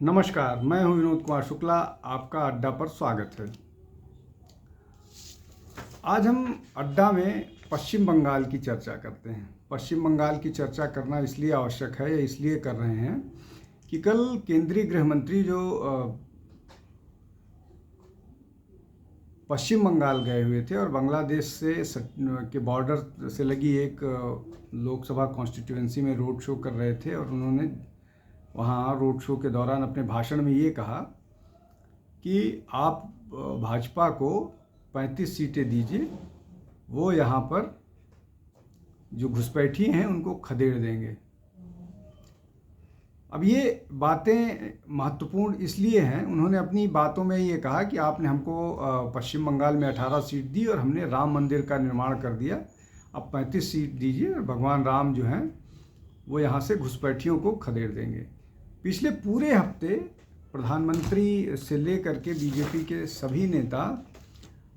नमस्कार, मैं हूं विनोद कुमार शुक्ला। आपका अड्डा पर स्वागत है। आज हम अड्डा में पश्चिम बंगाल की चर्चा करते हैं। पश्चिम बंगाल की चर्चा करना इसलिए आवश्यक है या इसलिए कर रहे हैं कि कल केंद्रीय गृह मंत्री जो पश्चिम बंगाल गए हुए थे और बांग्लादेश से के बॉर्डर से लगी एक लोकसभा कॉन्स्टिट्यूएंसी में रोड शो कर रहे थे और उन्होंने वहाँ रोड शो के दौरान अपने भाषण में ये कहा कि आप भाजपा को 35 सीटें दीजिए, वो यहाँ पर जो घुसपैठी हैं उनको खदेड़ देंगे। अब ये बातें महत्वपूर्ण इसलिए हैं, उन्होंने अपनी बातों में ये कहा कि आपने हमको पश्चिम बंगाल में 18 सीट दी और हमने राम मंदिर का निर्माण कर दिया, अब 35 सीट दीजिए और भगवान राम जो हैं वो यहाँ से घुसपैठियों को खदेड़ देंगे। पिछले पूरे हफ्ते प्रधानमंत्री से लेकर के बीजेपी के सभी नेता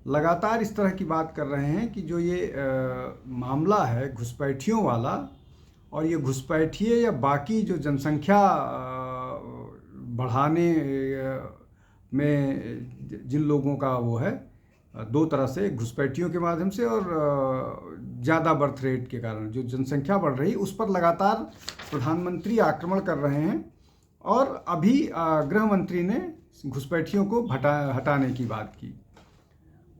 लगातार इस तरह की बात कर रहे हैं कि जो ये मामला है घुसपैठियों वाला, और ये घुसपैठिए या बाकी जो जनसंख्या बढ़ाने में जिन लोगों का वो है, दो तरह से, घुसपैठियों के माध्यम से और ज़्यादा बर्थ रेट के कारण जो जनसंख्या बढ़ रही उस पर लगातार प्रधानमंत्री आक्रमण कर रहे हैं। और अभी गृह मंत्री ने घुसपैठियों को हटाने की बात की।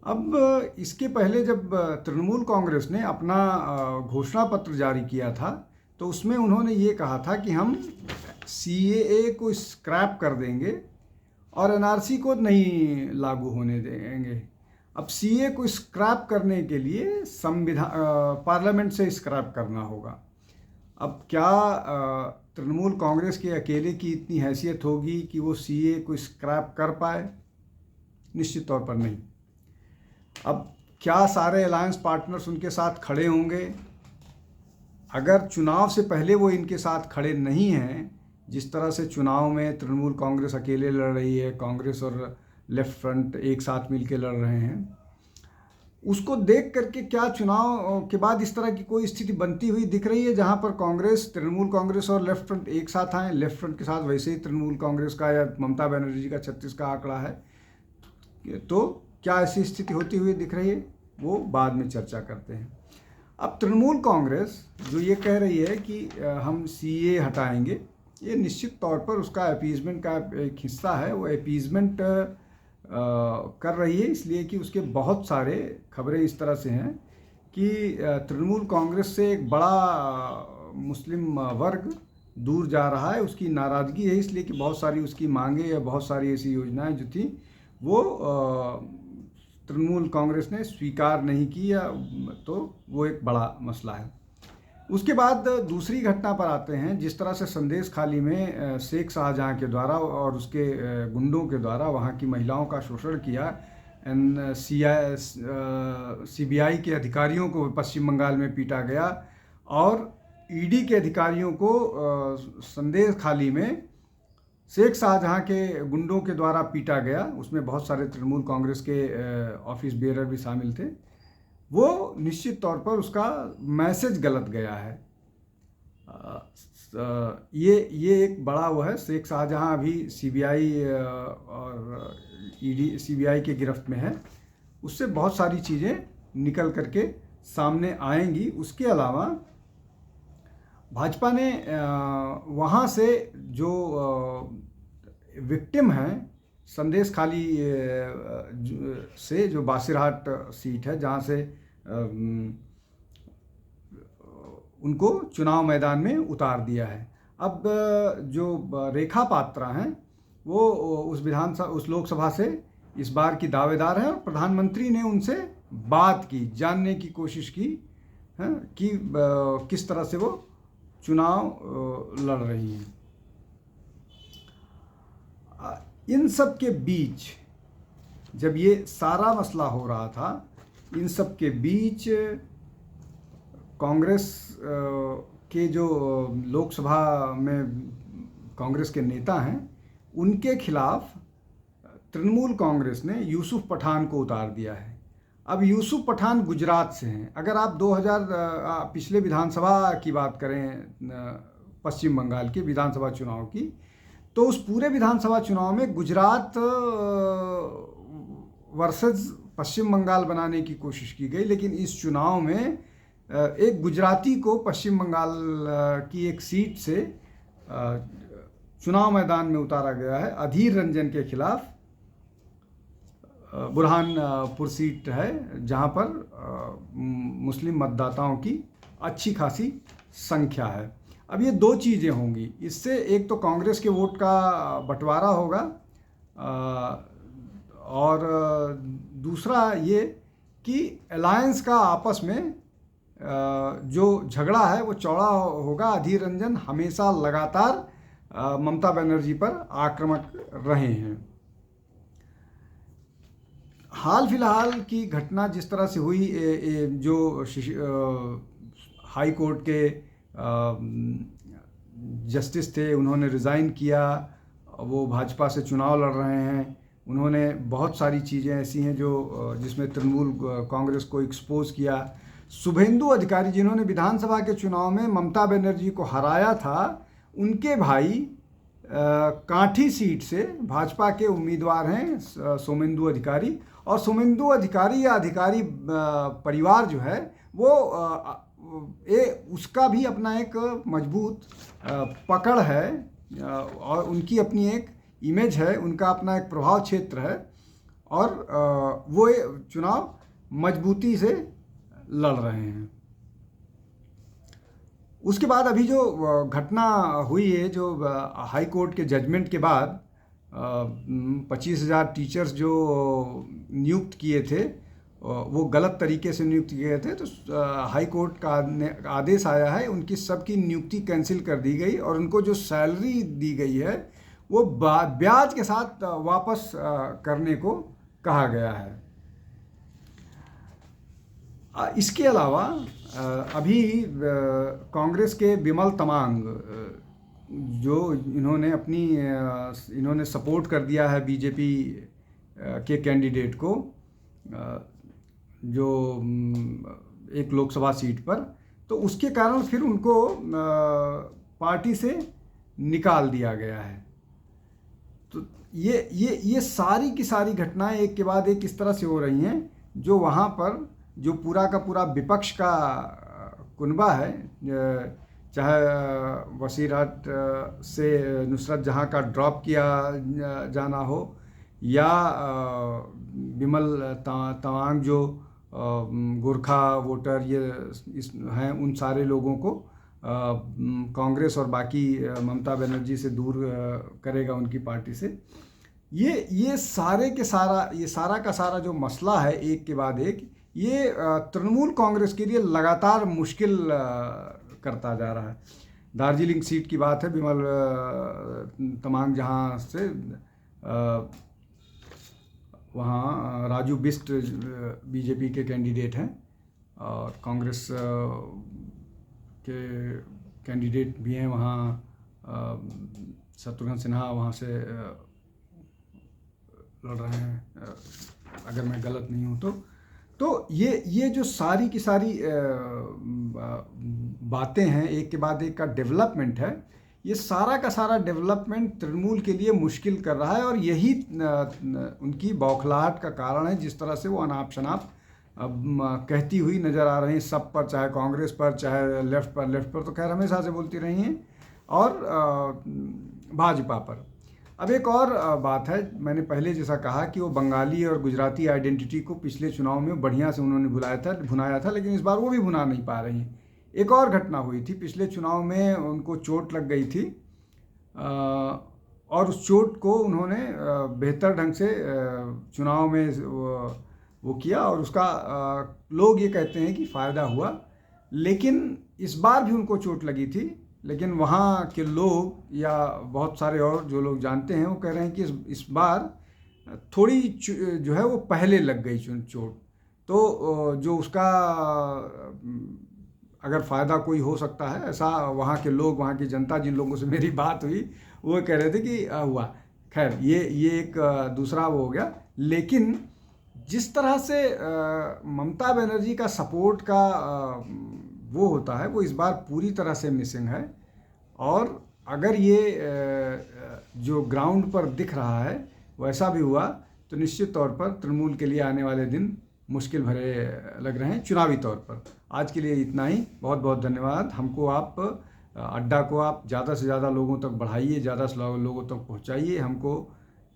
अब इसके पहले जब तृणमूल कांग्रेस ने अपना घोषणा पत्र जारी किया था तो उसमें उन्होंने ये कहा था कि हम सीएए को स्क्रैप कर देंगे और एनआरसी को नहीं लागू होने देंगे। अब सीएए को स्क्रैप करने के लिए पार्लियामेंट से स्क्रैप करना होगा। अब क्या तृणमूल कांग्रेस के अकेले की इतनी हैसियत होगी कि वो सीएए को स्क्रैप कर पाए? निश्चित तौर पर नहीं। अब क्या सारे अलायंस पार्टनर्स उनके साथ खड़े होंगे? अगर चुनाव से पहले वो इनके साथ खड़े नहीं हैं, जिस तरह से चुनाव में तृणमूल कांग्रेस अकेले लड़ रही है, कांग्रेस और लेफ्ट फ्रंट एक साथ मिलकर लड़ रहे हैं, उसको देख करके क्या चुनाव के बाद इस तरह की कोई स्थिति बनती हुई दिख रही है जहां पर कांग्रेस, तृणमूल कांग्रेस और लेफ्ट फ्रंट एक साथ आए? लेफ्ट फ्रंट के साथ वैसे ही तृणमूल कांग्रेस का या ममता बनर्जी का 36 का आंकड़ा है, तो क्या ऐसी स्थिति होती हुई दिख रही है? वो बाद में चर्चा करते हैं। अब तृणमूल कांग्रेस जो ये कह रही है कि हम सीए हटाएंगे, ये निश्चित तौर पर उसका अपीजमेंट का एक हिस्सा है। वो अपीजमेंट कर रही है इसलिए कि उसके बहुत सारे खबरें इस तरह से हैं कि तृणमूल कांग्रेस से एक बड़ा मुस्लिम वर्ग दूर जा रहा है, उसकी नाराज़गी है, इसलिए कि बहुत सारी उसकी मांगे या बहुत सारी ऐसी योजनाएं जो थी वो तृणमूल कांग्रेस ने स्वीकार नहीं की, या तो वो एक बड़ा मसला है। उसके बाद दूसरी घटना पर आते हैं। जिस तरह से संदेश खाली में शेख शाहजहां के द्वारा और उसके गुंडों के द्वारा वहां की महिलाओं का शोषण किया, सीबीआई के अधिकारियों को पश्चिम बंगाल में पीटा गया और ईडी के अधिकारियों को संदेश खाली में शेख शाहजहां के गुंडों के द्वारा पीटा गया। उसमें बहुत सारे तृणमूल कांग्रेस के ऑफिस बेयरर भी शामिल थे। वो निश्चित तौर पर उसका मैसेज गलत गया है। ये एक बड़ा वो है। शेख शाहजहां अभी सीबीआई और ईडी सीबीआई के गिरफ्त में है। उससे बहुत सारी चीज़ें निकल करके सामने आएंगी। उसके अलावा भाजपा ने वहाँ से जो विक्टिम हैं संदेश खाली से, जो बासिरहाट सीट है जहाँ से उनको चुनाव मैदान में उतार दिया है। अब जो रेखा पात्रा हैं वो उस लोकसभा से इस बार की दावेदार हैं और प्रधानमंत्री ने उनसे बात की, जानने की कोशिश की है कि किस तरह से वो चुनाव लड़ रही हैं। इन सब के बीच जब ये सारा मसला हो रहा था, इन सब के बीच कांग्रेस के जो लोकसभा में कांग्रेस के नेता हैं उनके खिलाफ तृणमूल कांग्रेस ने यूसुफ पठान को उतार दिया है। अब यूसुफ पठान गुजरात से हैं। अगर आप 2000 पिछले विधानसभा की बात करें, पश्चिम बंगाल के विधानसभा चुनाव की, तो उस पूरे विधानसभा चुनाव में गुजरात वर्सेस पश्चिम बंगाल बनाने की कोशिश की गई, लेकिन इस चुनाव में एक गुजराती को पश्चिम बंगाल की एक सीट से चुनाव मैदान में उतारा गया है अधीर रंजन के खिलाफ। बुरहानपुर सीट है जहां पर मुस्लिम मतदाताओं की अच्छी खासी संख्या है। अब ये दो चीज़ें होंगी, इससे एक तो कांग्रेस के वोट का बंटवारा होगा और दूसरा ये कि अलायंस का आपस में जो झगड़ा है वो चौड़ा होगा। अधीर रंजन हमेशा लगातार ममता बनर्जी पर आक्रामक रहे हैं। हाल फिलहाल की घटना जिस तरह से हुई, जो हाई कोर्ट के जस्टिस थे उन्होंने रिज़ाइन किया, वो भाजपा से चुनाव लड़ रहे हैं। उन्होंने बहुत सारी चीज़ें ऐसी हैं जो जिसमें तृणमूल कांग्रेस को एक्सपोज किया। शुभेंदु अधिकारी जिन्होंने विधानसभा के चुनाव में ममता बनर्जी को हराया था, उनके भाई कांठी सीट से भाजपा के उम्मीदवार हैं सोमेंदु अधिकारी। और सोमेंदु अधिकारी या अधिकारी परिवार जो है वो उसका भी अपना एक मजबूत पकड़ है और उनकी अपनी एक इमेज है, उनका अपना एक प्रभाव क्षेत्र है और वो चुनाव मजबूती से लड़ रहे हैं। उसके बाद अभी जो घटना हुई है, जो हाई कोर्ट के जजमेंट के बाद 25,000 टीचर्स जो नियुक्त किए थे वो गलत तरीके से नियुक्त किए थे, तो हाई कोर्ट का आदेश आया है उनकी सबकी नियुक्ति कैंसिल कर दी गई और उनको जो सैलरी दी गई है वो ब्याज के साथ वापस करने को कहा गया है। इसके अलावा अभी कांग्रेस के बिमल तमांग जो इन्होंने सपोर्ट कर दिया है बीजेपी के कैंडिडेट को जो एक लोकसभा सीट पर, तो उसके कारण फिर उनको पार्टी से निकाल दिया गया है। तो ये सारी की सारी घटनाएं एक के बाद एक इस तरह से हो रही हैं जो वहाँ पर जो पूरा का पूरा विपक्ष का कुनबा है, चाहे वसीरहाट से नुसरत जहाँ का ड्रॉप किया जाना हो या बिमल तमांग जो गोरखा वोटर ये हैं, उन सारे लोगों को कांग्रेस और बाकी ममता बनर्जी से दूर करेगा उनकी पार्टी से। ये सारा का सारा जो मसला है एक के बाद एक, ये तृणमूल कांग्रेस के लिए लगातार मुश्किल करता जा रहा है। दार्जिलिंग सीट की बात है, बिमल तमांग जहाँ से वहाँ राजू बिस्ट बीजेपी के कैंडिडेट हैं और कांग्रेस के कैंडिडेट भी हैं वहाँ, शत्रुघ्न सिन्हा वहाँ से लड़ रहे हैं अगर मैं गलत नहीं हूँ तो ये जो सारी की सारी बातें हैं एक के बाद एक का डेवलपमेंट है, ये सारा का सारा डेवलपमेंट तृणमूल के लिए मुश्किल कर रहा है और यही उनकी बौखलाहट का कारण है। जिस तरह से वो अनाप शनाप कहती हुई नज़र आ रही हैं सब पर, चाहे कांग्रेस पर चाहे लेफ्ट पर तो खैर हमेशा से बोलती रही हैं और भाजपा पर। अब एक और बात है, मैंने पहले जैसा कहा कि वो बंगाली और गुजराती आइडेंटिटी को पिछले चुनाव में बढ़िया से उन्होंने भुनाया था, लेकिन इस बार वो भी भुना नहीं पा रही हैं। एक और घटना हुई थी, पिछले चुनाव में उनको चोट लग गई थी और उस चोट को उन्होंने बेहतर ढंग से चुनाव में वो किया और उसका लोग ये कहते हैं कि फ़ायदा हुआ। लेकिन इस बार भी उनको चोट लगी थी, लेकिन वहाँ के लोग या बहुत सारे और जो लोग जानते हैं वो कह रहे हैं कि इस बार थोड़ी जो है वो पहले लग गई चोट, तो जो उसका अगर फ़ायदा कोई हो सकता है, ऐसा वहाँ के लोग, वहाँ की जनता, जिन लोगों से मेरी बात हुई वो कह रहे थे कि हुआ। खैर ये एक दूसरा वो हो गया, लेकिन जिस तरह से ममता बनर्जी का सपोर्ट का वो होता है वो इस बार पूरी तरह से मिसिंग है। और अगर ये जो ग्राउंड पर दिख रहा है वैसा भी हुआ तो निश्चित तौर पर तृणमूल के लिए आने वाले दिन मुश्किल भरे लग रहे हैं चुनावी तौर पर। आज के लिए इतना ही, बहुत बहुत धन्यवाद। हमको आप अड्डा को आप ज़्यादा से ज़्यादा लोगों तक बढ़ाइए, ज़्यादा से लोगों तक पहुंचाइए, हमको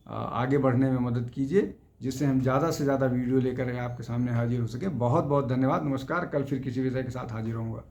आगे बढ़ने में मदद कीजिए, जिससे हम ज़्यादा से ज़्यादा वीडियो लेकर आपके सामने हाजिर हो सके। बहुत बहुत धन्यवाद, नमस्कार। कल फिर किसी विषय के साथ हाजिर होऊंगा।